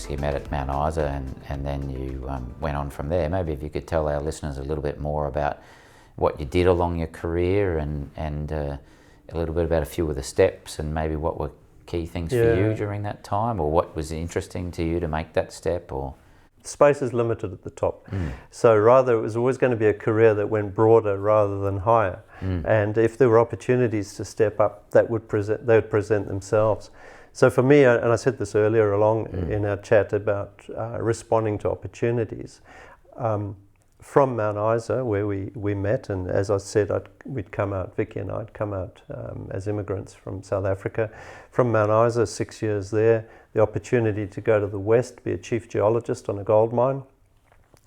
obviously met at Mount Isa, and then you went on from there. Maybe if you could tell our listeners a little bit more about what you did along your career, and a little bit about a few of the steps, and maybe what were key things for you during that time, or what was interesting to you to make that step, or... Space is limited at the top. So rather, it was always going to be a career that went broader rather than higher. And if there were opportunities to step up, they would present themselves. So for me, and I said this earlier along in our chat about responding to opportunities, from Mount Isa, where we met, and as I said, we'd come out, Vicky and I'd come out as immigrants from South Africa. From Mount Isa, 6 years there, the opportunity to go to the west, be a chief geologist on a gold mine.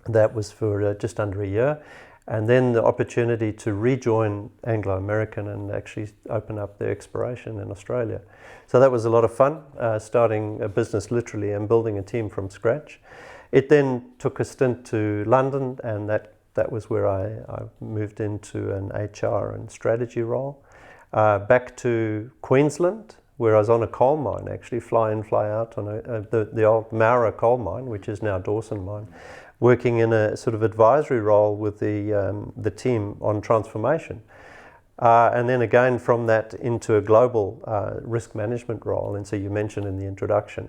That was for just under a year. And then the opportunity to rejoin Anglo American and actually open up their exploration in Australia. So that was a lot of fun, starting a business literally and building a team from scratch. It then took a stint to London, and that was where I moved into an HR and strategy role. Back to Queensland, where I was on a coal mine, actually, fly in, fly out on the old Mara coal mine, which is now Dawson mine, working in a sort of advisory role with the team on transformation. And then again from that into a global risk management role. And so you mentioned in the introduction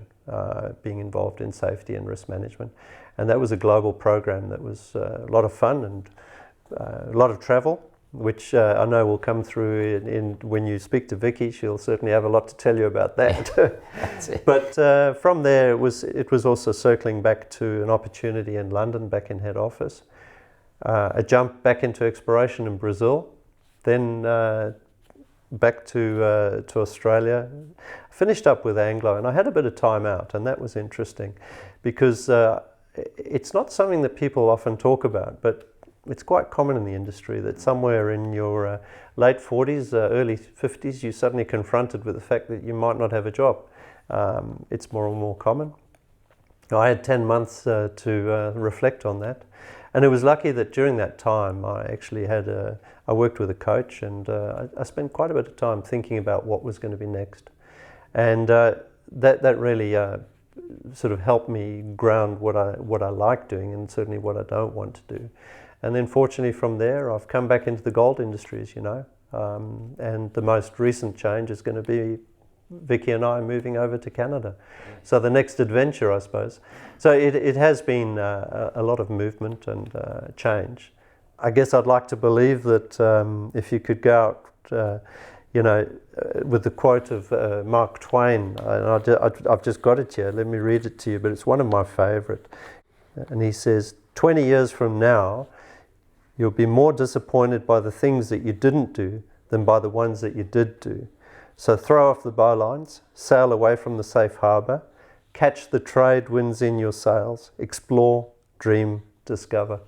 being involved in safety and risk management. And that was a global program that was a lot of fun and a lot of travel, which I know will come through in when you speak to Vicky. She'll certainly have a lot to tell you about that. That's it. But from there, it was also circling back to an opportunity in London, back in head office. A jump back into exploration in Brazil. Then back to Australia, finished up with Anglo, and I had a bit of time out, and that was interesting because it's not something that people often talk about, but it's quite common in the industry that somewhere in your late 40s, early 50s, you're suddenly confronted with the fact that you might not have a job. It's more and more common. I had 10 months to reflect on that. And it was lucky that during that time I actually I worked with a coach, and I spent quite a bit of time thinking about what was going to be next. And that really sort of helped me ground what I like doing and certainly what I don't want to do. And then fortunately from there I've come back into the gold industry, as you know. And the most recent change is going to be Vicky and I moving over to Canada. So the next adventure, I suppose. So it has been a lot of movement and change. I guess I'd like to believe that if you could go out, with the quote of Mark Twain, and I've just got it here, let me read it to you, but it's one of my favorite. And he says, 20 years from now, you'll be more disappointed by the things that you didn't do than by the ones that you did do. So throw off the bowlines, sail away from the safe harbour, catch the trade winds in your sails, explore, dream, discover.